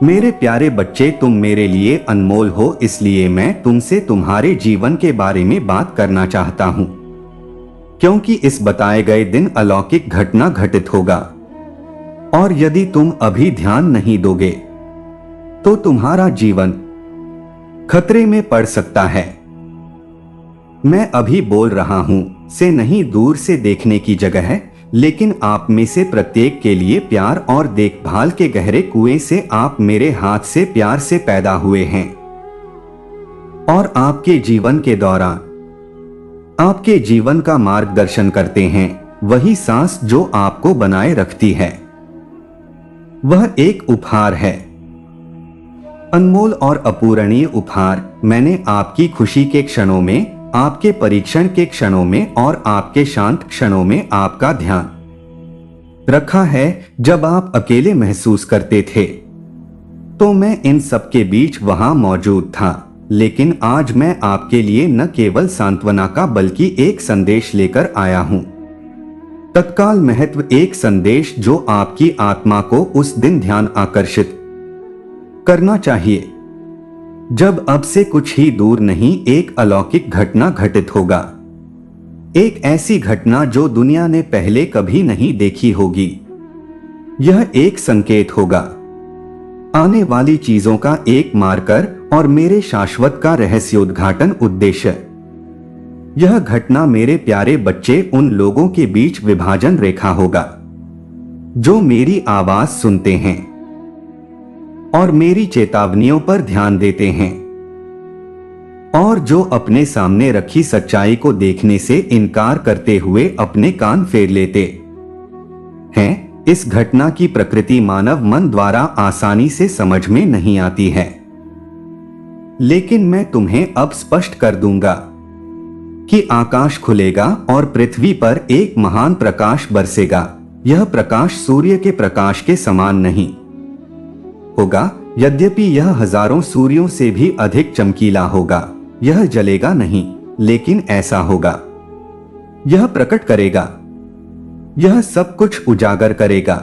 मेरे प्यारे बच्चे, तुम मेरे लिए अनमोल हो, इसलिए मैं तुमसे तुम्हारे जीवन के बारे में बात करना चाहता हूँ, क्योंकि इस बताए गए दिन अलौकिक घटना घटित होगा। और यदि तुम अभी ध्यान नहीं दोगे तो तुम्हारा जीवन खतरे में पड़ सकता है। मैं अभी बोल रहा हूं से नहीं, दूर से देखने की जगह है, लेकिन आप में से प्रत्येक के लिए प्यार और देखभाल के गहरे कुएं से आप मेरे हाथ से प्यार से पैदा हुए हैं। और आपके जीवन के दौरान आपके जीवन का मार्गदर्शन करते हैं वही सांस जो आपको बनाए रखती है। वह एक उपहार है, अनमोल और अपूरणीय उपहार। मैंने आपकी खुशी के क्षणों में, आपके परीक्षण के क्षणों में और आपके शांत क्षणों में आपका ध्यान रखा है। जब आप अकेले महसूस करते थे तो मैं इन सब के बीच वहां मौजूद था। लेकिन आज मैं आपके लिए न केवल सांत्वना का बल्कि एक संदेश लेकर आया हूं। तत्काल महत्व, एक संदेश जो आपकी आत्मा को उस दिन ध्यान आकर्षित करना चाहिए जब अब से कुछ ही दूर नहीं एक अलौकिक घटना घटित होगा। एक ऐसी घटना जो दुनिया ने पहले कभी नहीं देखी होगी। यह एक संकेत होगा, आने वाली चीजों का एक मार्कर और मेरे शाश्वत का रहस्योद्घाटन उद्देश्य। यह घटना मेरे प्यारे बच्चे उन लोगों के बीच विभाजन रेखा होगा जो मेरी आवाज सुनते हैं और मेरी चेतावनियों पर ध्यान देते हैं और जो अपने सामने रखी सच्चाई को देखने से इनकार करते हुए अपने कान फेर लेते हैं। इस घटना की प्रकृति मानव मन द्वारा आसानी से समझ में नहीं आती है, लेकिन मैं तुम्हें अब स्पष्ट कर दूंगा कि आकाश खुलेगा और पृथ्वी पर एक महान प्रकाश बरसेगा। यह प्रकाश सूर्य के प्रकाश के समान नहीं होगा, यद्यपि यह हजारों सूर्यों से भी अधिक चमकीला होगा। यह जलेगा नहीं, लेकिन ऐसा होगा। यह प्रकट करेगा, यह सब कुछ उजागर करेगा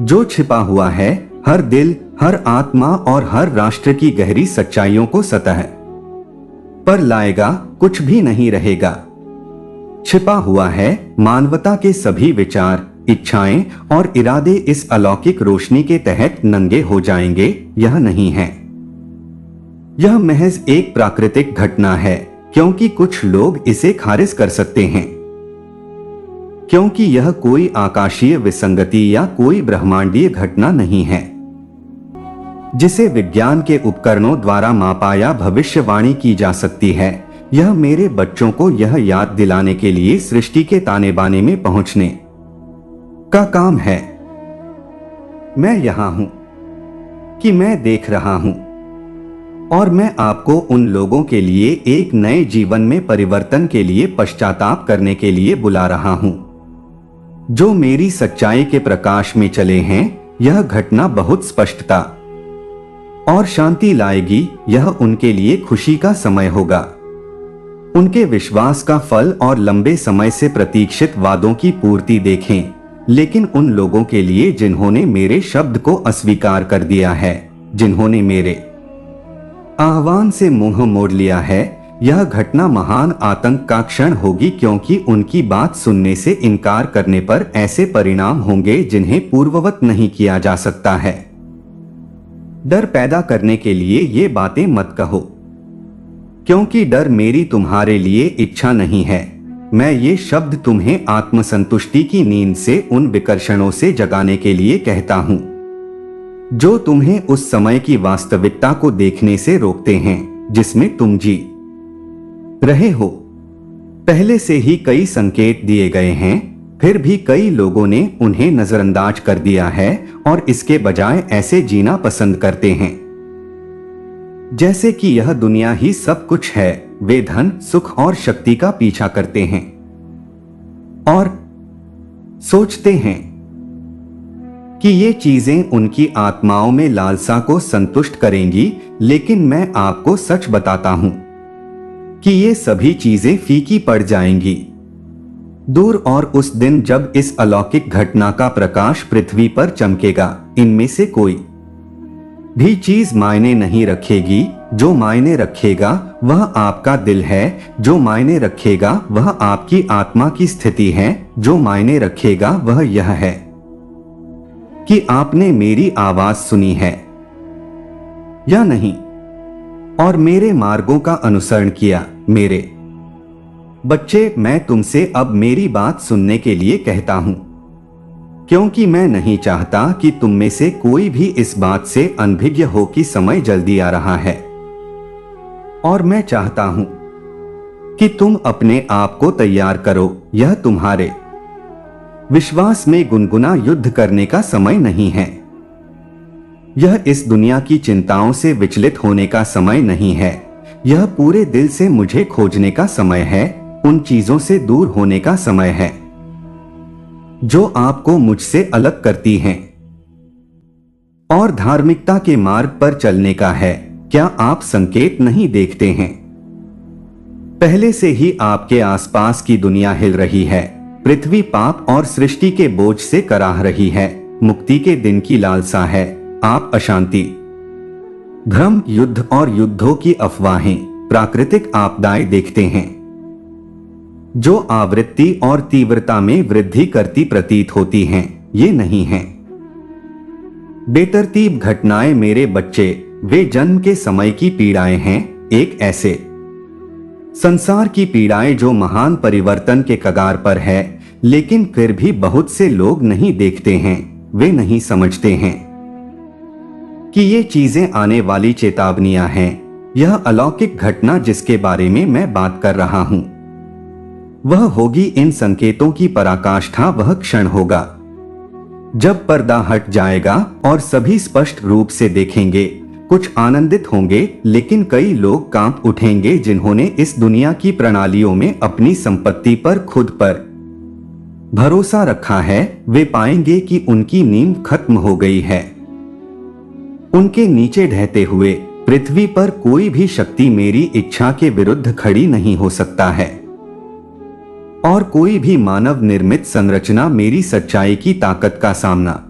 जो छिपा हुआ है। हर दिल, हर आत्मा और हर राष्ट्र की गहरी सच्चाइयों को सतह पर लाएगा। कुछ भी नहीं रहेगा छिपा हुआ है। मानवता के सभी विचार, इच्छाएं और इरादे इस अलौकिक रोशनी के तहत नंगे हो जाएंगे। यह नहीं है, यह महज एक प्राकृतिक घटना है, क्योंकि कुछ लोग इसे खारिज कर सकते हैं, क्योंकि यह कोई आकाशीय विसंगति या कोई ब्रह्मांडीय घटना नहीं है जिसे विज्ञान के उपकरणों द्वारा मापा या भविष्यवाणी की जा सकती है। यह मेरे बच्चों को यह याद दिलाने के लिए सृष्टि के ताने बाने में पहुंचने का काम है। मैं यहां हूं कि मैं देख रहा हूं और मैं आपको उन लोगों के लिए एक नए जीवन में परिवर्तन के लिए पश्चाताप करने के लिए बुला रहा हूं जो मेरी सच्चाई के प्रकाश में चले हैं। यह घटना बहुत स्पष्टता और शांति लाएगी। यह उनके लिए खुशी का समय होगा, उनके विश्वास का फल और लंबे समय से प्रतीक्षित वादों की पूर्ति देखें। लेकिन उन लोगों के लिए जिन्होंने मेरे शब्द को अस्वीकार कर दिया है, जिन्होंने मेरे आह्वान से मुंह मोड़ लिया है, यह घटना महान आतंक का क्षण होगी, क्योंकि उनकी बात सुनने से इनकार करने पर ऐसे परिणाम होंगे जिन्हें पूर्ववत नहीं किया जा सकता है। डर पैदा करने के लिए ये बातें मत कहो, क्योंकि डर मेरी तुम्हारे लिए इच्छा नहीं है। मैं ये शब्द तुम्हें आत्मसंतुष्टि की नींद से उन विकर्षणों से जगाने के लिए कहता हूं जो तुम्हें उस समय की वास्तविकता को देखने से रोकते हैं जिसमें तुम जी रहे हो। पहले से ही कई संकेत दिए गए हैं, फिर भी कई लोगों ने उन्हें नजरअंदाज कर दिया है और इसके बजाय ऐसे जीना पसंद करते हैं जैसे कि यह दुनिया ही सब कुछ है। वे धन, सुख और शक्ति का पीछा करते हैं और सोचते हैं कि ये चीजें उनकी आत्माओं में लालसा को संतुष्ट करेंगी। लेकिन मैं आपको सच बताता हूं कि ये सभी चीजें फीकी पड़ जाएंगी दूर। और उस दिन जब इस अलौकिक घटना का प्रकाश पृथ्वी पर चमकेगा, इनमें से कोई भी चीज मायने नहीं रखेगी। जो मायने रखेगा वह आपका दिल है। जो मायने रखेगा वह आपकी आत्मा की स्थिति है। जो मायने रखेगा वह यह है कि आपने मेरी आवाज सुनी है या नहीं और मेरे मार्गों का अनुसरण किया। मेरे बच्चे, मैं तुमसे अब मेरी बात सुनने के लिए कहता हूं, क्योंकि मैं नहीं चाहता कि तुम में से कोई भी इस बात से अनभिज्ञ हो कि समय जल्दी आ रहा है। और मैं चाहता हूं कि तुम अपने आप को तैयार करो। यह तुम्हारे विश्वास में गुनगुना युद्ध करने का समय नहीं है। यह इस दुनिया की चिंताओं से विचलित होने का समय नहीं है। यह पूरे दिल से मुझे खोजने का समय है। उन चीजों से दूर होने का समय है जो आपको मुझसे अलग करती हैं, और धार्मिकता के मार्ग पर चलने का है। क्या आप संकेत नहीं देखते हैं? पहले से ही आपके आसपास की दुनिया हिल रही है। पृथ्वी पाप और सृष्टि के बोझ से कराह रही है। मुक्ति के दिन की लालसा है। आप अशांति, भ्रम, युद्ध और युद्धों की अफवाहें, प्राकृतिक आपदाएं देखते हैं जो आवृत्ति और तीव्रता में वृद्धि करती प्रतीत होती हैं। ये नहीं हैं बेतरतीब घटनाएं मेरे बच्चे, वे जन्म के समय की पीड़ाएं हैं। एक ऐसे संसार की पीड़ाएं जो महान परिवर्तन के कगार पर है, लेकिन फिर भी बहुत से लोग नहीं देखते हैं। वे नहीं समझते हैं कि ये चीजें आने वाली चेतावनियां हैं। यह अलौकिक घटना जिसके बारे में मैं बात कर रहा हूं, वह होगी इन संकेतों की पराकाष्ठा। वह क्षण होगा जब पर्दा हट जाएगा और सभी स्पष्ट रूप से देखेंगे। कुछ आनंदित होंगे, लेकिन कई लोग कांप उठेंगे जिन्होंने इस दुनिया की प्रणालियों में अपनी संपत्ति पर खुद पर भरोसा रखा है। वे पाएंगे कि उनकी नींद खत्म हो गई है। उनके नीचे ढहते हुए पृथ्वी पर कोई भी शक्ति मेरी इच्छा के विरुद्ध खड़ी नहीं हो सकता है, और कोई भी मानव निर्मित संरचना मेरी सच्चाई की ताकत का सामना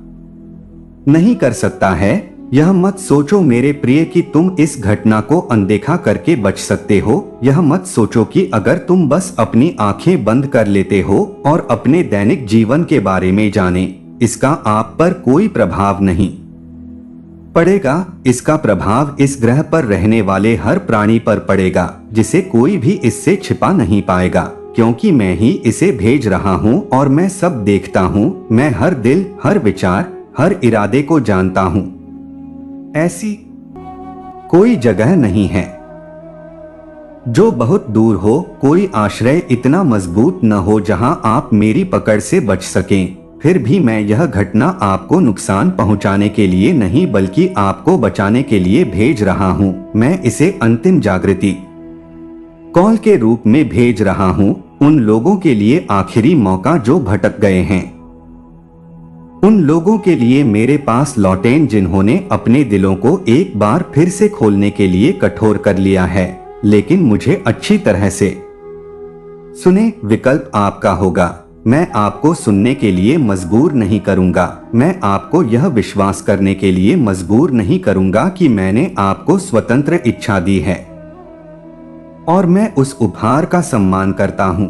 नहीं कर सकता है। यह मत सोचो मेरे प्रिय कि तुम इस घटना को अनदेखा करके बच सकते हो। यह मत सोचो कि अगर तुम बस अपनी आंखें बंद कर लेते हो और अपने दैनिक जीवन के बारे में जाने, इसका आप पर कोई प्रभाव नहीं पड़ेगा। इसका प्रभाव इस ग्रह पर रहने वाले हर प्राणी पर पड़ेगा, जिसे कोई भी इससे छिपा नहीं पाएगा, क्योंकि मैं ही इसे भेज रहा हूं और मैं सब देखता हूं। मैं हर दिल, हर विचार, हर इरादे को जानता हूं। ऐसी कोई जगह नहीं है जो बहुत दूर हो, कोई आश्रय इतना मजबूत न हो जहां आप मेरी पकड़ से बच सकें। फिर भी मैं यह घटना आपको नुकसान पहुंचाने के लिए नहीं, बल्कि आपको बचाने के लिए भेज रहा हूं। मैं इसे अंतिम जागृति कॉल के रूप में भेज रहा हूं, उन लोगों के लिए आखिरी मौका जो भटक गए हैं, उन लोगों के लिए मेरे पास लौटें जिन्होंने अपने दिलों को एक बार फिर से खोलने के लिए कठोर कर लिया है, लेकिन मुझे अच्छी तरह से सुने। विकल्प आपका होगा। मैं आपको सुनने के लिए मजबूर नहीं करूंगा। मैं आपको यह विश्वास करने के लिए मजबूर नहीं करूंगा कि मैंने आपको स्वतंत्र इच्छा दी है, और मैं उस उपहार का सम्मान करता हूं।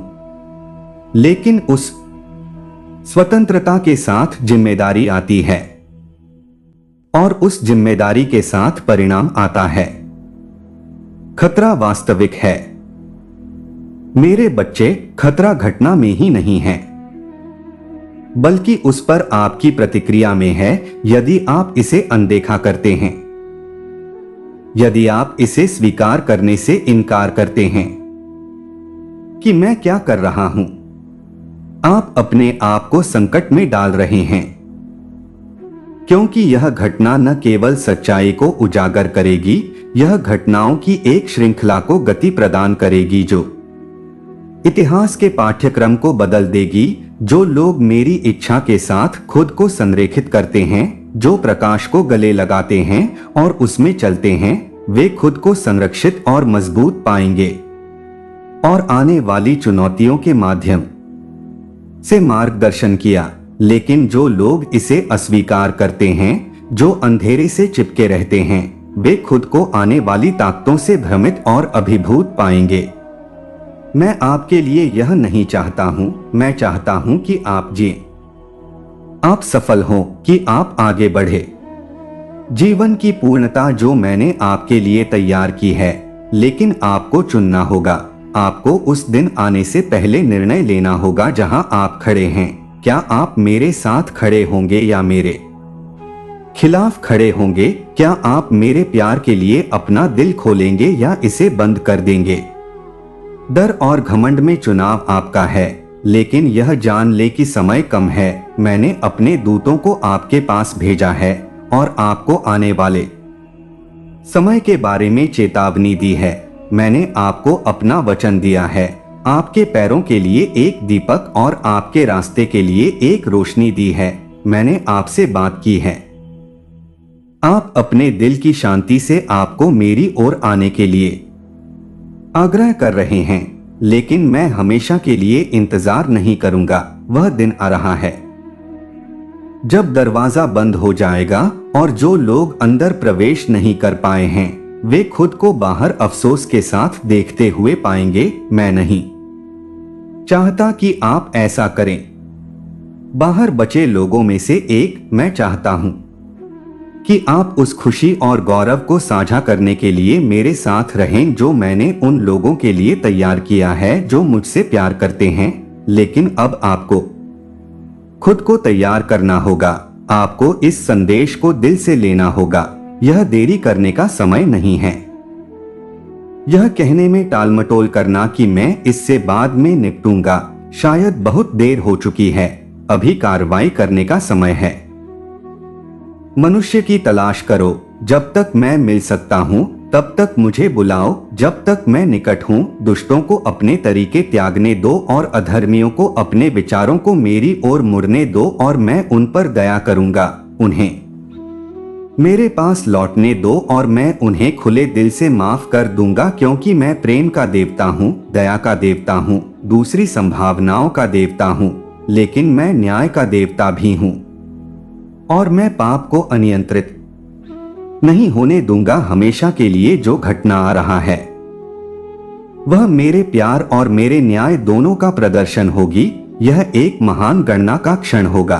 लेकिन उस स्वतंत्रता के साथ जिम्मेदारी आती है, और उस जिम्मेदारी के साथ परिणाम आता है। खतरा वास्तविक है मेरे बच्चे। खतरा घटना में ही नहीं है, बल्कि उस पर आपकी प्रतिक्रिया में है। यदि आप इसे अनदेखा करते हैं, यदि आप इसे स्वीकार करने से इनकार करते हैं कि मैं क्या कर रहा हूं, आप अपने आप को संकट में डाल रहे हैं, क्योंकि यह घटना न केवल सच्चाई को उजागर करेगी, यह घटनाओं की एक श्रृंखला को गति प्रदान करेगी जो इतिहास के पाठ्यक्रम को बदल देगी। जो लोग मेरी इच्छा के साथ खुद को संरेखित करते हैं, जो प्रकाश को गले लगाते हैं और उसमें चलते हैं, वे खुद को संरक्षित और मजबूत पाएंगे और आने वाली चुनौतियों के माध्यम से मार्गदर्शन किया। लेकिन जो लोग इसे अस्वीकार करते हैं, जो अंधेरे से चिपके रहते हैं वे खुद को आने वाली ताकतों से भ्रमित और अभिभूत पाएंगे। मैं आपके लिए यह नहीं चाहता हूँ, मैं चाहता हूँ कि आप जिए, आप सफल हों, कि आप आगे बढ़े। जीवन की पूर्णता जो मैंने आपके लिए तैयार की है, लेकिन आपको चुनना होगा। आपको उस दिन आने से पहले निर्णय लेना होगा जहां आप खड़े हैं। क्या आप मेरे साथ खड़े होंगे या मेरे खिलाफ खड़े होंगे? क्या आप मेरे प्यार के लिए अपना दिल खोलेंगे या इसे बंद कर देंगे? डर और घमंड में चुनाव आपका है, लेकिन यह जान ले कि समय कम है। मैंने अपने दूतों को आपके पास भेजा है और आपको आने वाले समय के बारे में चेतावनी दी है। मैंने आपको अपना वचन दिया है, आपके पैरों के लिए एक दीपक और आपके रास्ते के लिए एक रोशनी दी है। मैंने आपसे बात की है। आप अपने दिल की शांति से आपको मेरी ओर आने के लिए आग्रह कर रहे हैं, लेकिन मैं हमेशा के लिए इंतजार नहीं करूंगा। वह दिन आ रहा है जब दरवाजा बंद हो जाएगा और जो लोग अंदर प्रवेश नहीं कर पाए हैं वे खुद को बाहर अफसोस के साथ देखते हुए पाएंगे। मैं नहीं चाहता कि आप ऐसा करें। बाहर बचे लोगों में से एक मैं चाहता हूं कि आप उस खुशी और गौरव को साझा करने के लिए मेरे साथ रहें जो मैंने उन लोगों के लिए तैयार किया है जो मुझसे प्यार करते हैं। लेकिन अब आपको खुद को तैयार करना होगा। आपको इस संदेश को दिल से लेना होगा। यह देरी करने का समय नहीं है। यह कहने में टालमटोल करना कि मैं इससे बाद में निपटूंगा, शायद बहुत देर हो चुकी है। अभी कार्रवाई करने का समय है। मनुष्य की तलाश करो जब तक मैं मिल सकता हूँ, तब तक मुझे बुलाओ जब तक मैं निकट हूँ। दुष्टों को अपने तरीके त्यागने दो और अधर्मियों को अपने विचारों को मेरी ओर मुड़ने दो और मैं उन पर दया करूंगा। उन्हें मेरे पास लौटने दो और मैं उन्हें खुले दिल से माफ कर दूंगा, क्योंकि मैं प्रेम का देवता हूँ, दया का देवता हूँ, दूसरी संभावनाओं का देवता हूँ, लेकिन मैं न्याय का देवता भी हूँ और मैं पाप को अनियंत्रित नहीं होने दूंगा। हमेशा के लिए जो घटना आ रहा है वह मेरे प्यार और मेरे न्याय दोनों का प्रदर्शन होगी। यह एक महान गणना का क्षण होगा,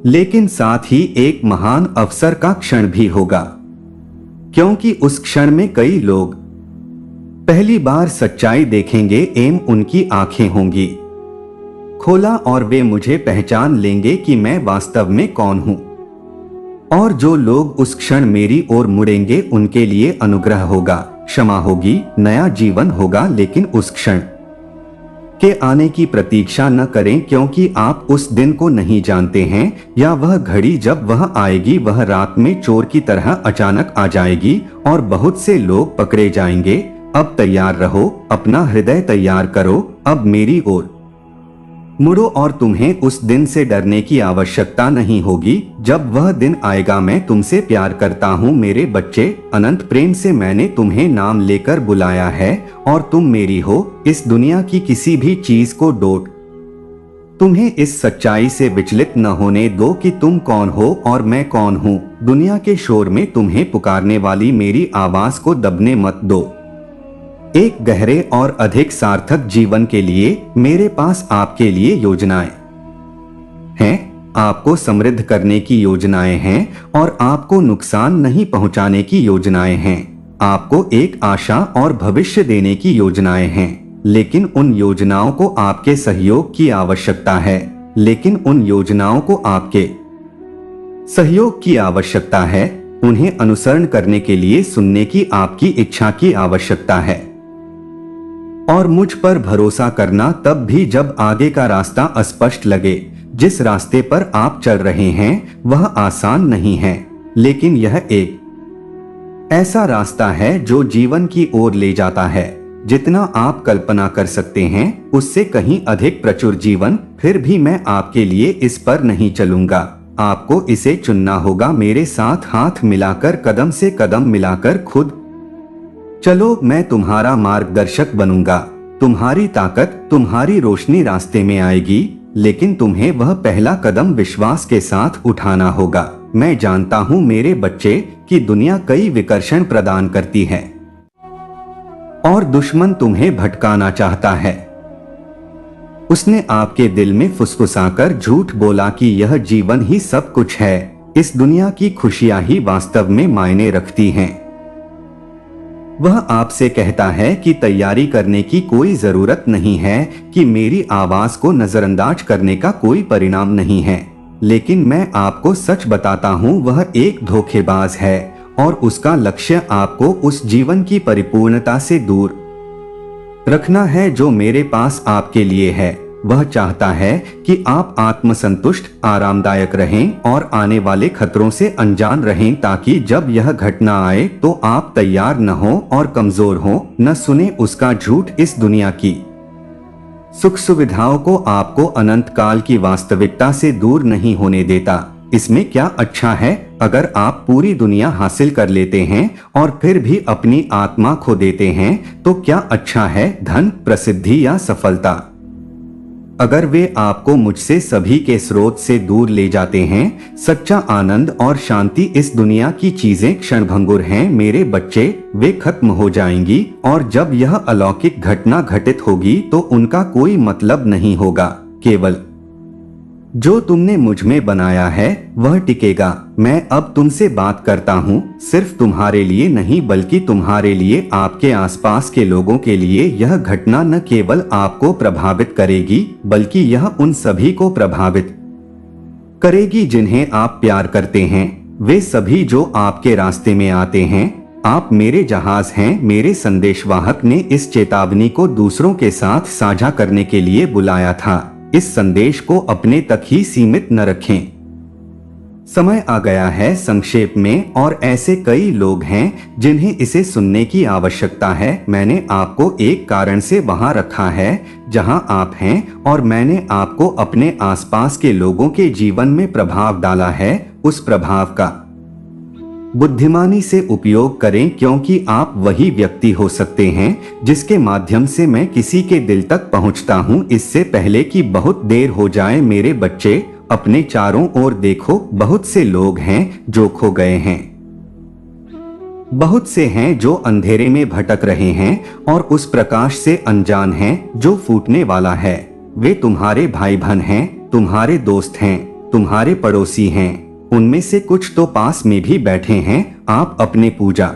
लेकिन साथ ही एक महान अवसर का क्षण भी होगा, क्योंकि उस क्षण में कई लोग पहली बार सच्चाई देखेंगे एवं उनकी आंखें होंगी खोला और वे मुझे पहचान लेंगे कि मैं वास्तव में कौन हूं। और जो लोग उस क्षण मेरी ओर मुड़ेंगे उनके लिए अनुग्रह होगा, क्षमा होगी, नया जीवन होगा। लेकिन उस क्षण के आने की प्रतीक्षा न करें, क्योंकि आप उस दिन को नहीं जानते हैं या वह घड़ी जब वह आएगी वह रात में चोर की तरह अचानक आ जाएगी और बहुत से लोग पकड़े जाएंगे। अब तैयार रहो, अपना हृदय तैयार करो, अब मेरी ओर मुड़ो और तुम्हें उस दिन से डरने की आवश्यकता नहीं होगी। जब वह दिन आएगा मैं तुमसे प्यार करता हूँ मेरे बच्चे, अनंत प्रेम से मैंने तुम्हें नाम लेकर बुलाया है और तुम मेरी हो। इस दुनिया की किसी भी चीज को डोट तुम्हें इस सच्चाई से विचलित न होने दो कि तुम कौन हो और मैं कौन हूँ। दुनिया के शोर में तुम्हें पुकारने वाली मेरी आवाज को दबने मत दो। एक गहरे और अधिक सार्थक जीवन के लिए मेरे पास आपके लिए योजनाएं हैं। आपको समृद्ध करने की योजनाएं हैं और आपको नुकसान नहीं पहुंचाने की योजनाएं हैं। आपको एक आशा और भविष्य देने की योजनाएं हैं, लेकिन उन योजनाओं को आपके सहयोग की आवश्यकता है। लेकिन उन योजनाओं को आपके सहयोग की आवश्यकता है। उन्हें अनुसरण करने के लिए सुनने की आपकी इच्छा की आवश्यकता है और मुझ पर भरोसा करना तब भी जब आगे का रास्ता अस्पष्ट लगे। जिस रास्ते पर आप चल रहे हैं वह आसान नहीं है, लेकिन यह एक ऐसा रास्ता है जो जीवन की ओर ले जाता है। जितना आप कल्पना कर सकते हैं उससे कहीं अधिक प्रचुर जीवन। फिर भी मैं आपके लिए इस पर नहीं चलूंगा। आपको इसे चुनना होगा। मेरे साथ हाथ मिलाकर, कदम से कदम मिलाकर खुद चलो। मैं तुम्हारा मार्गदर्शक बनूंगा। तुम्हारी ताकत, तुम्हारी रोशनी रास्ते में आएगी, लेकिन तुम्हें वह पहला कदम विश्वास के साथ उठाना होगा। मैं जानता हूँ मेरे बच्चे कि दुनिया कई विकर्षण प्रदान करती है और दुश्मन तुम्हें भटकाना चाहता है। उसने आपके दिल में फुसफुसाकर झूठ बोला कि यह जीवन ही सब कुछ है, इस दुनिया की खुशियां ही वास्तव में मायने रखती हैं। वह आपसे कहता है कि तैयारी करने की कोई जरूरत नहीं है, कि मेरी आवाज को नजरअंदाज करने का कोई परिणाम नहीं है। लेकिन मैं आपको सच बताता हूँ, वह एक धोखेबाज है और उसका लक्ष्य आपको उस जीवन की परिपूर्णता से दूर रखना है जो मेरे पास आपके लिए है। वह चाहता है कि आप आत्मसंतुष्ट, आरामदायक रहें और आने वाले खतरों से अनजान रहें, ताकि जब यह घटना आए तो आप तैयार न हो और कमजोर हो, न सुने उसका झूठ। इस दुनिया की सुख सुविधाओं को आपको अनंत काल की वास्तविकता से दूर नहीं होने देता। इसमें क्या अच्छा है अगर आप पूरी दुनिया हासिल कर लेते हैं और फिर भी अपनी आत्मा खो देते हैं, तो क्या अच्छा है धन, प्रसिद्धि या सफलता अगर वे आपको मुझसे सभी के स्रोत से दूर ले जाते हैं। सच्चा आनंद और शांति इस दुनिया की चीजें क्षणभंगुर हैं मेरे बच्चे, वे खत्म हो जाएंगी और जब यह अलौकिक घटना घटित होगी तो उनका कोई मतलब नहीं होगा। केवल जो तुमने मुझ में बनाया है वह टिकेगा। मैं अब तुमसे बात करता हूँ, सिर्फ तुम्हारे लिए नहीं बल्कि तुम्हारे लिए, आपके आसपास के लोगों के लिए। यह घटना न केवल आपको प्रभावित करेगी बल्कि यह उन सभी को प्रभावित करेगी जिन्हें आप प्यार करते हैं। वे सभी जो आपके रास्ते में आते हैं। आप मेरे जहाज हैं। मेरे संदेशवाहक ने इस चेतावनी को दूसरों के साथ साझा करने के लिए बुलाया था। इस संदेश को अपने तक ही सीमित न रखें। समय आ गया है संक्षेप में, और ऐसे कई लोग हैं जिन्हें इसे सुनने की आवश्यकता है। मैंने आपको एक कारण से वहां रखा है जहां आप हैं, और मैंने आपको अपने आसपास के लोगों के जीवन में प्रभाव डाला है। उस प्रभाव का बुद्धिमानी से उपयोग करें, क्योंकि आप वही व्यक्ति हो सकते हैं जिसके माध्यम से मैं किसी के दिल तक पहुंचता हूं, इससे पहले कि बहुत देर हो जाए। मेरे बच्चे, अपने चारों ओर देखो। बहुत से लोग हैं जो खो गए हैं, बहुत से हैं जो अंधेरे में भटक रहे हैं और उस प्रकाश से अनजान हैं जो फूटने वाला है। वे तुम्हारे भाई बहन हैं, तुम्हारे दोस्त हैं, तुम्हारे पड़ोसी हैं। उनमें से कुछ तो पास में भी बैठे हैं। आप अपने पूजा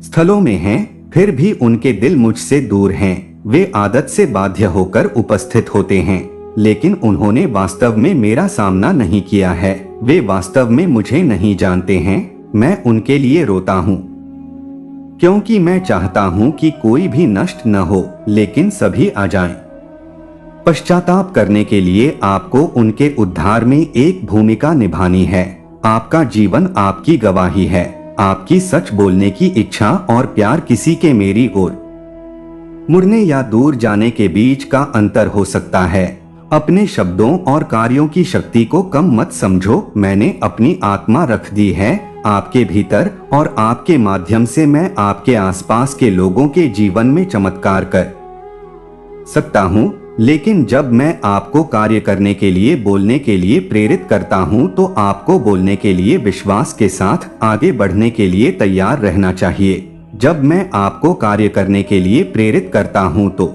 स्थलों में हैं, फिर भी उनके दिल मुझसे दूर हैं। वे आदत से बाध्य होकर उपस्थित होते हैं, लेकिन उन्होंने वास्तव में मेरा सामना नहीं किया है। वे वास्तव में मुझे नहीं जानते हैं। मैं उनके लिए रोता हूँ, क्योंकि मैं चाहता हूँ कि कोई भी नष्ट न हो, लेकिन सभी आ जाएं। पश्चाताप करने के लिए आपको उनके उद्धार में एक भूमिका निभानी है। आपका जीवन आपकी गवाही है। आपकी सच बोलने की इच्छा और प्यार किसी के मेरी ओर मुड़ने या दूर जाने के बीच का अंतर हो सकता है। अपने शब्दों और कार्यों की शक्ति को कम मत समझो। मैंने अपनी आत्मा रख दी है आपके भीतर, और आपके माध्यम से मैं आपके आसपास के लोगों के जीवन में चमत्कार कर सकता हूँ। लेकिन जब मैं आपको कार्य करने के लिए, बोलने के लिए प्रेरित करता हूं, तो आपको बोलने के लिए विश्वास के साथ आगे बढ़ने के लिए तैयार रहना चाहिए। जब मैं आपको कार्य करने के लिए प्रेरित करता हूं, तो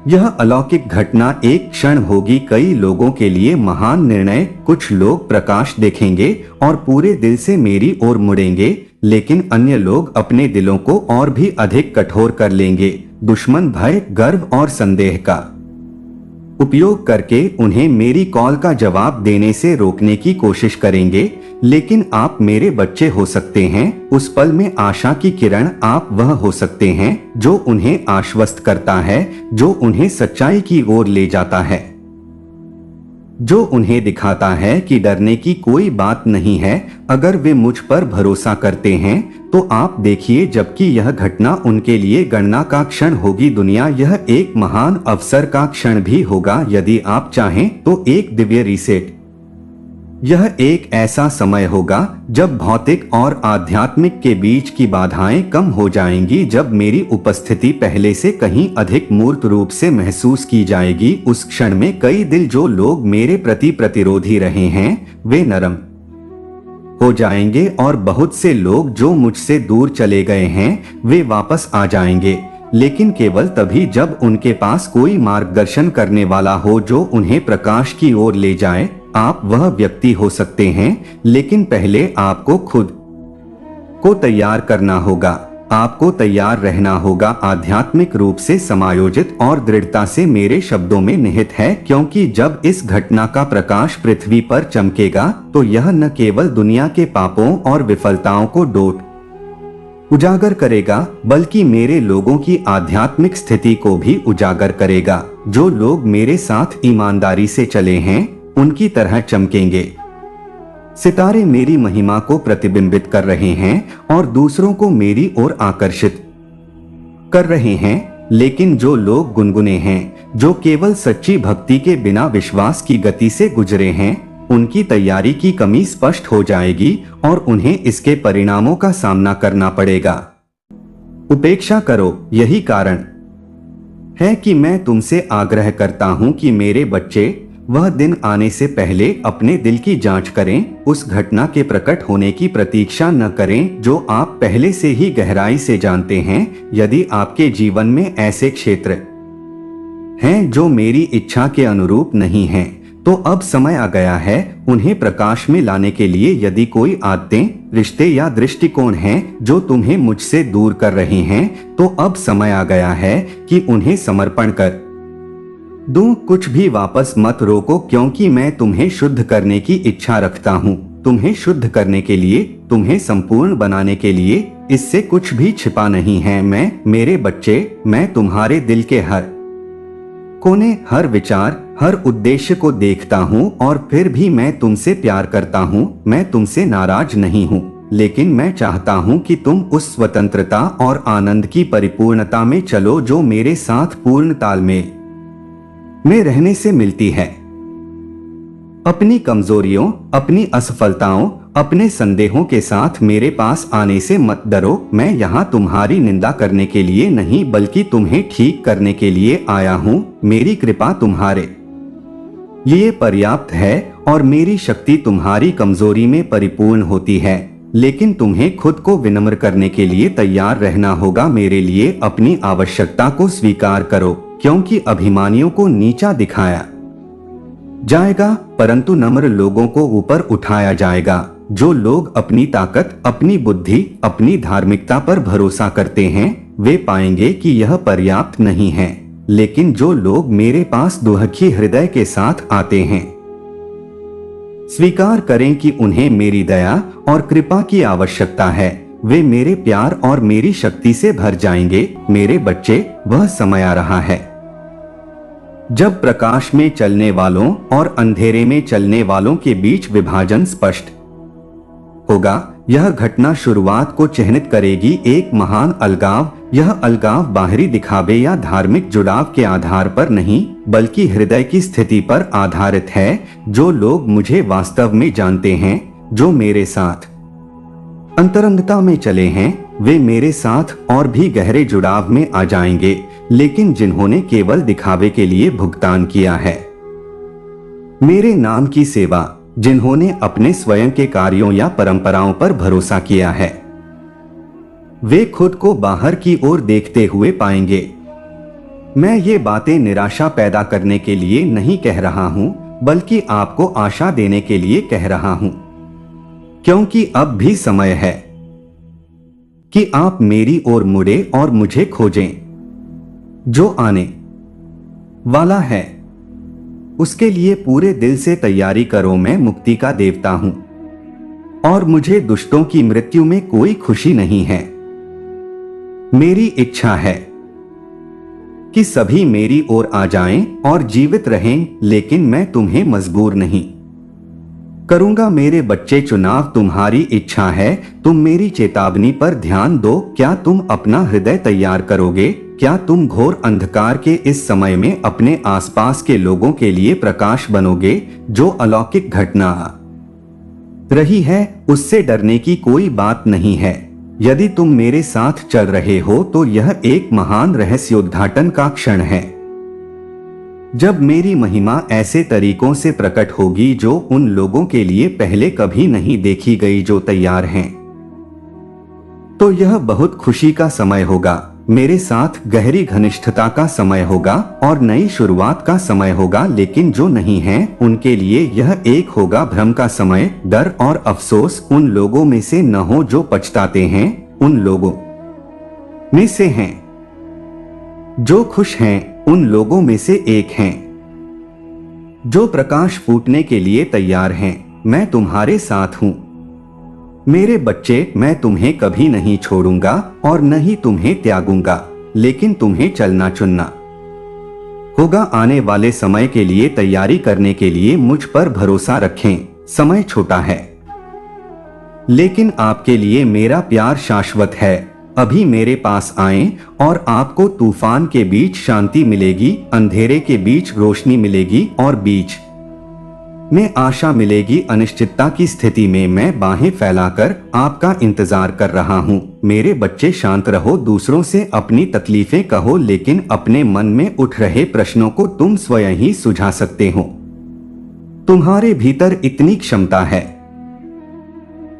यह अलौकिक घटना एक क्षण होगी। कई लोगों के लिए महान निर्णय। कुछ लोग प्रकाश देखेंगे और पूरे दिल से मेरी ओर मुड़ेंगे, लेकिन अन्य लोग अपने दिलों को और भी अधिक कठोर कर लेंगे। दुश्मन भय, गर्व और संदेह का उपयोग करके उन्हें मेरी कॉल का जवाब देने से रोकने की कोशिश करेंगे। लेकिन आप मेरे बच्चे हो सकते हैं। उस पल में आशा की किरण, आप वह हो सकते हैं जो उन्हें आश्वस्त करता है, जो उन्हें सच्चाई की ओर ले जाता है, जो उन्हें दिखाता है कि डरने की कोई बात नहीं है अगर वे मुझ पर भरोसा करते हैं। तो आप देखिए, जबकि यह घटना उनके लिए गणना का क्षण होगी, दुनिया यह एक महान अवसर का क्षण भी होगा। यदि आप चाहें तो एक दिव्य रीसेट। यह एक ऐसा समय होगा जब भौतिक और आध्यात्मिक के बीच की बाधाएं कम हो जाएंगी, जब मेरी उपस्थिति पहले से कहीं अधिक मूर्त रूप से महसूस की जाएगी। उस क्षण में कई दिल जो लोग मेरे प्रति प्रतिरोधी रहे हैं, वे नरम हो जाएंगे और बहुत से लोग जो मुझसे दूर चले गए हैं वे वापस आ जाएंगे, लेकिन केवल तभी जब उनके पास कोई मार्गदर्शन करने वाला हो जो उन्हें प्रकाश की ओर ले जाए। आप वह व्यक्ति हो सकते हैं, लेकिन पहले आपको खुद को तैयार करना होगा। आपको तैयार रहना होगा, आध्यात्मिक रूप से समायोजित और दृढ़ता से मेरे शब्दों में निहित है, क्योंकि जब इस घटना का प्रकाश पृथ्वी पर चमकेगा तो यह न केवल दुनिया के पापों और विफलताओं को उजागर करेगा, बल्कि मेरे लोगों की आध्यात्मिक स्थिति को भी उजागर करेगा। जो लोग मेरे साथ ईमानदारी से चले हैं उनकी तरह चमकेंगे। सितारे मेरी महिमा को प्रतिबिंबित कर रहे हैं और दूसरों को मेरी ओर आकर्षित कर रहे हैं, लेकिन जो लोग गुनगुने हैं, जो केवल सच्ची भक्ति के बिना विश्वास की गति से गुजरे हैं, उनकी तैयारी की कमी स्पष्ट हो जाएगी और उन्हें इसके परिणामों का सामना करना पड़ेगा। उपेक्षा करो। यही कारण है कि मैं तुमसे आग्रह करता हूं कि मेरे बच्चे, वह दिन आने से पहले अपने दिल की जांच करें। उस घटना के प्रकट होने की प्रतीक्षा न करें जो आप पहले से ही गहराई से जानते हैं। यदि आपके जीवन में ऐसे क्षेत्र हैं जो मेरी इच्छा के अनुरूप नहीं हैं, तो अब समय आ गया है उन्हें प्रकाश में लाने के लिए। यदि कोई आदतें, रिश्ते या दृष्टिकोण हैं जो तुम्हें मुझसे दूर कर रहे हैं, तो अब समय आ गया है कि उन्हें समर्पण कर दूं। कुछ भी वापस मत रोको, क्योंकि मैं तुम्हें शुद्ध करने की इच्छा रखता हूँ। तुम्हें शुद्ध करने के लिए, तुम्हें संपूर्ण बनाने के लिए, इससे कुछ भी छिपा नहीं है। मेरे बच्चे, मैं तुम्हारे दिल के हर कोने, हर विचार, हर उद्देश्य को देखता हूँ और फिर भी मैं तुमसे प्यार करता हूँ। मैं तुमसे नाराज नहीं हूँ, लेकिन मैं चाहता हूँ कि तुम उस स्वतंत्रता और आनंद की परिपूर्णता में चलो जो मेरे साथ पूर्ण तालमेल में रहने से मिलती है। अपनी कमजोरियों, अपनी असफलताओं, अपने संदेहों के साथ मेरे पास आने से मत डरो। मैं यहाँ तुम्हारी निंदा करने के लिए नहीं, बल्कि तुम्हें ठीक करने के लिए आया हूँ। मेरी कृपा तुम्हारे लिए पर्याप्त है और मेरी शक्ति तुम्हारी कमजोरी में परिपूर्ण होती है। लेकिन तुम्हें खुद को विनम्र करने के लिए तैयार रहना होगा। मेरे लिए अपनी आवश्यकता को स्वीकार करो, क्योंकि अभिमानियों को नीचा दिखाया जाएगा, परंतु नम्र लोगों को ऊपर उठाया जाएगा। जो लोग अपनी ताकत, अपनी बुद्धि, अपनी धार्मिकता पर भरोसा करते हैं, वे पाएंगे कि यह पर्याप्त नहीं है। लेकिन जो लोग मेरे पास दुखी हृदय के साथ आते हैं, स्वीकार करें कि उन्हें मेरी दया और कृपा की आवश्यकता है, वे मेरे प्यार और मेरी शक्ति से भर जाएंगे। मेरे बच्चे, वह समय आ रहा है जब प्रकाश में चलने वालों और अंधेरे में चलने वालों के बीच विभाजन स्पष्ट होगा। यह घटना शुरुआत को चिह्नित करेगी, एक महान अलगाव। यह अलगाव बाहरी दिखावे या धार्मिक जुड़ाव के आधार पर नहीं, बल्कि हृदय की स्थिति पर आधारित है। जो लोग मुझे वास्तव में जानते हैं, जो मेरे साथ अंतरंगता में चले हैं, वे मेरे साथ और भी गहरे जुड़ाव में आ जाएंगे। लेकिन जिन्होंने केवल दिखावे के लिए भुगतान किया है मेरे नाम की सेवा, जिन्होंने अपने स्वयं के कार्यों या परंपराओं पर भरोसा किया है, वे खुद को बाहर की ओर देखते हुए पाएंगे। मैं ये बातें निराशा पैदा करने के लिए नहीं कह रहा हूं, बल्कि आपको आशा देने के लिए कह रहा हूं, क्योंकि अब भी समय है कि आप मेरी ओर मुड़े और मुझे खोजें। जो आने वाला है उसके लिए पूरे दिल से तैयारी करो। मैं मुक्ति का देवता हूं और मुझे दुष्टों की मृत्यु में कोई खुशी नहीं है। मेरी इच्छा है कि सभी मेरी ओर आ जाएं और जीवित रहें, लेकिन मैं तुम्हें मजबूर नहीं करूंगा। मेरे बच्चे, चुनाव तुम्हारी इच्छा है। तुम मेरी चेतावनी पर ध्यान दो। क्या तुम अपना हृदय तैयार करोगे? क्या तुम घोर अंधकार के इस समय में अपने आसपास के लोगों के लिए प्रकाश बनोगे? जो अलौकिक घटना रही है उससे डरने की कोई बात नहीं है। यदि तुम मेरे साथ चल रहे हो तो यह एक महान रहस्योद्घाटन का क्षण है। जब मेरी महिमा ऐसे तरीकों से प्रकट होगी जो उन लोगों के लिए पहले कभी नहीं देखी गई जो तैयार हैं, तो यह बहुत खुशी का समय होगा, मेरे साथ गहरी घनिष्ठता का समय होगा और नई शुरुआत का समय होगा। लेकिन जो नहीं हैं, उनके लिए यह एक होगा भ्रम का समय। डर और अफसोस उन लोगों में से न हो जो पछताते हैं, उन लोगों में से हैं। जो खुश हैं, उन लोगों में से एक हैं। जो प्रकाश फूटने के लिए तैयार हैं, मैं तुम्हारे साथ हूं। मेरे बच्चे, मैं तुम्हें कभी नहीं छोड़ूंगा और न ही तुम्हें त्यागूंगा, लेकिन तुम्हें चलना चुनना होगा। आने वाले समय के लिए तैयारी करने के लिए मुझ पर भरोसा रखें। समय छोटा है, लेकिन आपके लिए मेरा प्यार शाश्वत है। अभी मेरे पास आएं और आपको तूफान के बीच शांति मिलेगी, अंधेरे के बीच रोशनी मिलेगी और बीच में आशा मिलेगी। अनिश्चितता की स्थिति में मैं बाहें फैलाकर आपका इंतजार कर रहा हूँ। मेरे बच्चे, शांत रहो, दूसरों से अपनी तकलीफें कहो, लेकिन अपने मन में उठ रहे प्रश्नों को तुम स्वयं ही सुलझा सकते हो। तुम्हारे भीतर इतनी क्षमता है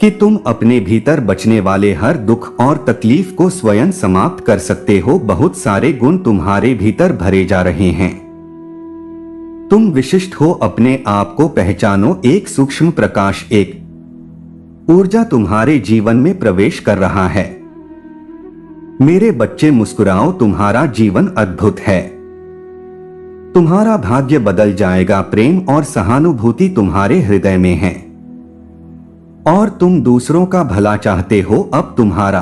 कि तुम अपने भीतर बचने वाले हर दुख और तकलीफ को स्वयं समाप्त कर सकते हो। बहुत सारे गुण तुम्हारे भीतर भरे जा रहे हैं। तुम विशिष्ट हो, अपने आप को पहचानो। एक सूक्ष्म प्रकाश, एक ऊर्जा तुम्हारे जीवन में प्रवेश कर रहा है। मेरे बच्चे, मुस्कुराओ, तुम्हारा जीवन अद्भुत है। तुम्हारा भाग्य बदल जाएगा। प्रेम और सहानुभूति तुम्हारे हृदय में है और तुम दूसरों का भला चाहते हो। अब तुम्हारा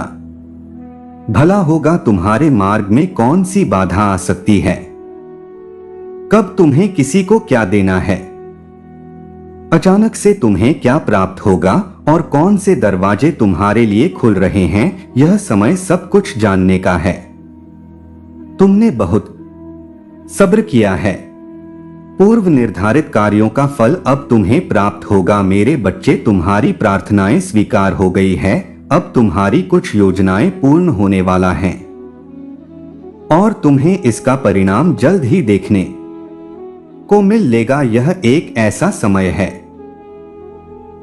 भला होगा। तुम्हारे मार्ग में कौन सी बाधा आ सकती है? कब तुम्हें किसी को क्या देना है? अचानक से तुम्हें क्या प्राप्त होगा और कौन से दरवाजे तुम्हारे लिए खुल रहे हैं? यह समय सब कुछ जानने का है। तुमने बहुत सब्र किया है। पूर्व निर्धारित कार्यों का फल अब तुम्हें प्राप्त होगा। मेरे बच्चे, तुम्हारी प्रार्थनाएं स्वीकार हो गई है। अब तुम्हारी कुछ योजनाएं पूर्ण होने वाला है और तुम्हें इसका परिणाम जल्द ही देखने को मिल लेगा। यह एक ऐसा समय है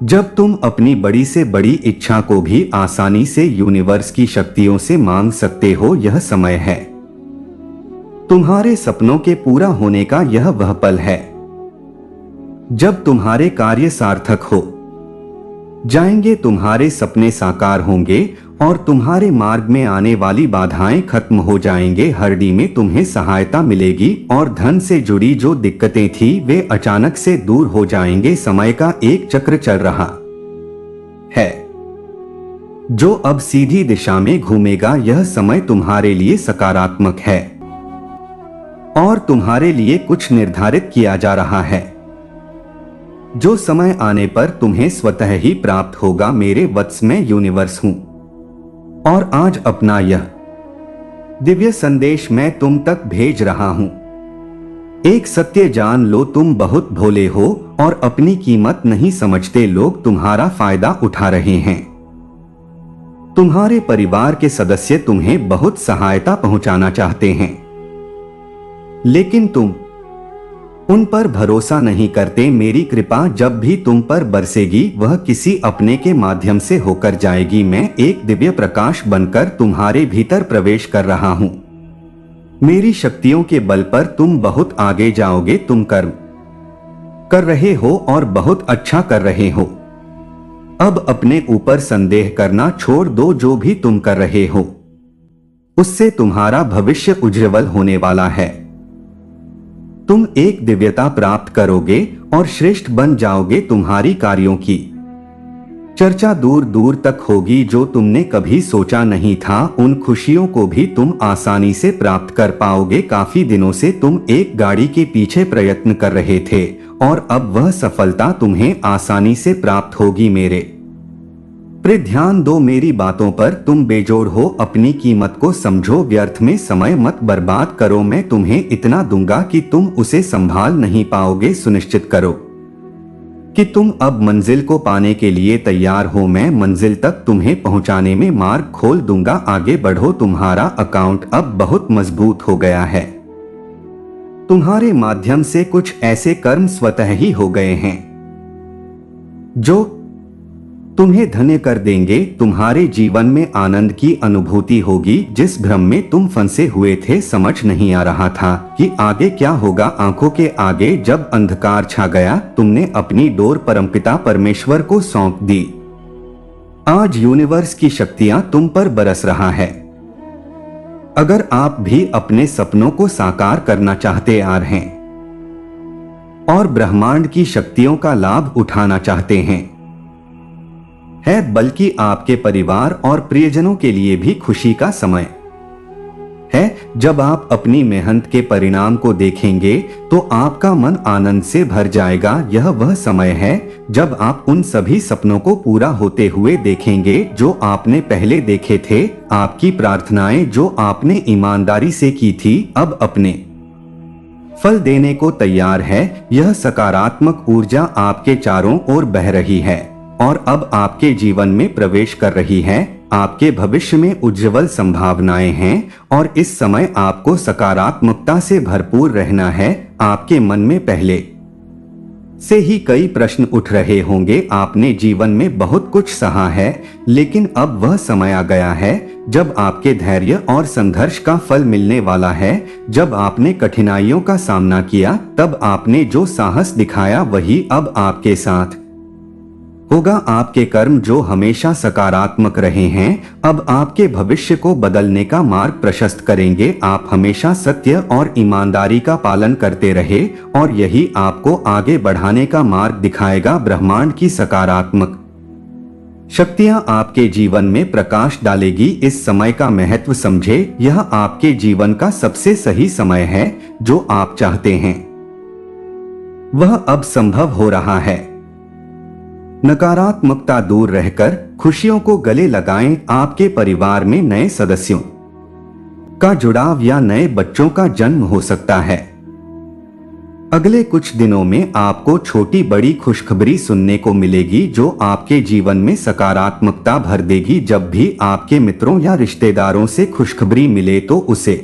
जब तुम अपनी बड़ी से बड़ी इच्छा को भी आसानी से यूनिवर्स की शक्तियों से मांग सकते हो। यह समय है तुम्हारे सपनों के पूरा होने का। यह वह पल है जब तुम्हारे कार्य सार्थक हो जाएंगे, तुम्हारे सपने साकार होंगे और तुम्हारे मार्ग में आने वाली बाधाएं खत्म हो जाएंगे। हरडी में तुम्हें सहायता मिलेगी और धन से जुड़ी जो दिक्कतें थी वे अचानक से दूर हो जाएंगे। समय का एक चक्र चल रहा है जो अब सीधी दिशा में घूमेगा। यह समय तुम्हारे लिए सकारात्मक है और तुम्हारे लिए कुछ निर्धारित किया जा रहा है जो समय आने पर तुम्हें स्वतः ही प्राप्त होगा। मेरे वत्स, मैं यूनिवर्स हूं और आज अपना यह दिव्य संदेश मैं तुम तक भेज रहा हूं। एक सत्य जान लो, तुम बहुत भोले हो और अपनी कीमत नहीं समझते। लोग तुम्हारा फायदा उठा रहे हैं। तुम्हारे परिवार के सदस्य तुम्हें बहुत सहायता पहुंचाना चाहते हैं, लेकिन तुम उन पर भरोसा नहीं करते। मेरी कृपा जब भी तुम पर बरसेगी वह किसी अपने के माध्यम से होकर जाएगी। मैं एक दिव्य प्रकाश बनकर तुम्हारे भीतर प्रवेश कर रहा हूं। मेरी शक्तियों के बल पर तुम बहुत आगे जाओगे। तुम कर्म कर रहे हो और बहुत अच्छा कर रहे हो। अब अपने ऊपर संदेह करना छोड़ दो। जो भी तुम कर रहे हो उससे तुम्हारा भविष्य उज्ज्वल होने वाला है। तुम एक दिव्यता प्राप्त करोगे और श्रेष्ठ बन जाओगे। तुम्हारी कार्यों की चर्चा दूर दूर तक होगी जो तुमने कभी सोचा नहीं था। उन खुशियों को भी तुम आसानी से प्राप्त कर पाओगे। काफी दिनों से तुम एक गाड़ी के पीछे प्रयत्न कर रहे थे और अब वह सफलता तुम्हें आसानी से प्राप्त होगी। मेरे पर ध्यान दो, मेरी बातों पर तुम बेजोड़ हो। अपनी कीमत को समझो, व्यर्थ में समय मत बर्बाद करो। मैं तुम्हें इतना दूंगा कि तुम उसे संभाल नहीं पाओगे। सुनिश्चित करो कि तुम अब मंजिल को पाने के लिए तैयार हो। मैं मंजिल तक तुम्हें पहुंचाने में मार्ग खोल दूंगा। आगे बढ़ो, तुम्हारा अकाउंट अब बहुत मजबूत हो गया है। तुम्हारे माध्यम से कुछ ऐसे कर्म स्वतः ही हो गए हैं जो तुम्हें धन्य कर देंगे। तुम्हारे जीवन में आनंद की अनुभूति होगी। जिस भ्रम में तुम फंसे हुए थे, समझ नहीं आ रहा था कि आगे क्या होगा, आंखों के आगे जब अंधकार छा गया, तुमने अपनी डोर परमपिता परमेश्वर को सौंप दी। आज यूनिवर्स की शक्तियां तुम पर बरस रहा है। अगर आप भी अपने सपनों को साकार करना चाहते आ रहे हैं और ब्रह्मांड की शक्तियों का लाभ उठाना चाहते हैं, बल्कि आपके परिवार और प्रियजनों के लिए भी खुशी का समय है। जब आप अपनी मेहनत के परिणाम को देखेंगे तो आपका मन आनंद से भर जाएगा। यह वह समय है जब आप उन सभी सपनों को पूरा होते हुए देखेंगे जो आपने पहले देखे थे। आपकी प्रार्थनाएं जो आपने ईमानदारी से की थी, अब अपने फल देने को तैयार है। यह सकारात्मक ऊर्जा आपके चारों ओर बह रही है और अब आपके जीवन में प्रवेश कर रही है। आपके भविष्य में उज्जवल संभावनाएं हैं और इस समय आपको सकारात्मकता से भरपूर रहना है। आपके मन में पहले से ही कई प्रश्न उठ रहे होंगे। आपने जीवन में बहुत कुछ सहा है, लेकिन अब वह समय आ गया है जब आपके धैर्य और संघर्ष का फल मिलने वाला है। जब आपने कठिनाइयों का सामना किया, तब आपने जो साहस दिखाया वही अब आपके साथ होगा। आपके कर्म जो हमेशा सकारात्मक रहे हैं, अब आपके भविष्य को बदलने का मार्ग प्रशस्त करेंगे। आप हमेशा सत्य और ईमानदारी का पालन करते रहे और यही आपको आगे बढ़ाने का मार्ग दिखाएगा। ब्रह्मांड की सकारात्मक शक्तियां आपके जीवन में प्रकाश डालेगी। इस समय का महत्व समझे। यह आपके जीवन का सबसे सही समय है। जो आप चाहते हैं वह अब संभव हो रहा है। नकारात्मकता दूर रहकर खुशियों को गले लगाएं। आपके परिवार में नए सदस्यों का जुड़ाव या नए बच्चों का जन्म हो सकता है। अगले कुछ दिनों में आपको छोटी बड़ी खुशखबरी सुनने को मिलेगी जो आपके जीवन में सकारात्मकता भर देगी। जब भी आपके मित्रों या रिश्तेदारों से खुशखबरी मिले तो उसे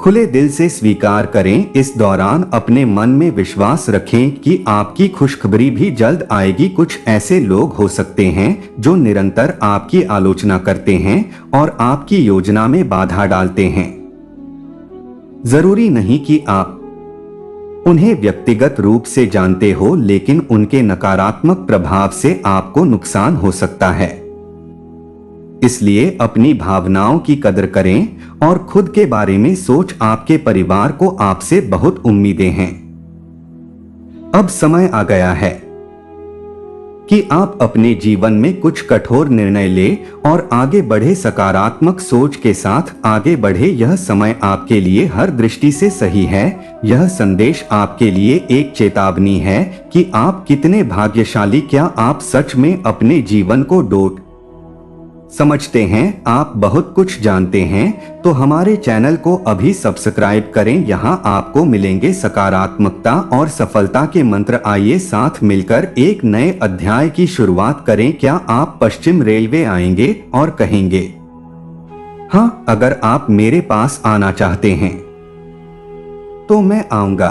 खुले दिल से स्वीकार करें। इस दौरान अपने मन में विश्वास रखें कि आपकी खुशखबरी भी जल्द आएगी। कुछ ऐसे लोग हो सकते हैं जो निरंतर आपकी आलोचना करते हैं और आपकी योजना में बाधा डालते हैं। जरूरी नहीं कि आप उन्हें व्यक्तिगत रूप से जानते हो, लेकिन उनके नकारात्मक प्रभाव से आपको नुकसान हो सकता है। इसलिए अपनी भावनाओं की कदर करें और खुद के बारे में सोच। आपके परिवार को आपसे बहुत उम्मीदें हैं। अब समय आ गया है कि आप अपने जीवन में कुछ कठोर निर्णय ले और आगे बढ़े। सकारात्मक सोच के साथ आगे बढ़े। यह समय आपके लिए हर दृष्टि से सही है। यह संदेश आपके लिए एक चेतावनी है कि आप कितने भाग्यशाली। क्या आप सच में अपने जीवन को डोट समझते हैं? आप बहुत कुछ जानते हैं तो हमारे चैनल को अभी सब्सक्राइब करें। यहां आपको मिलेंगे सकारात्मकता और सफलता के मंत्र। आइए साथ मिलकर एक नए अध्याय की शुरुआत करें। क्या आप पश्चिम रेलवे आएंगे और कहेंगे हाँ? अगर आप मेरे पास आना चाहते हैं तो मैं आऊंगा।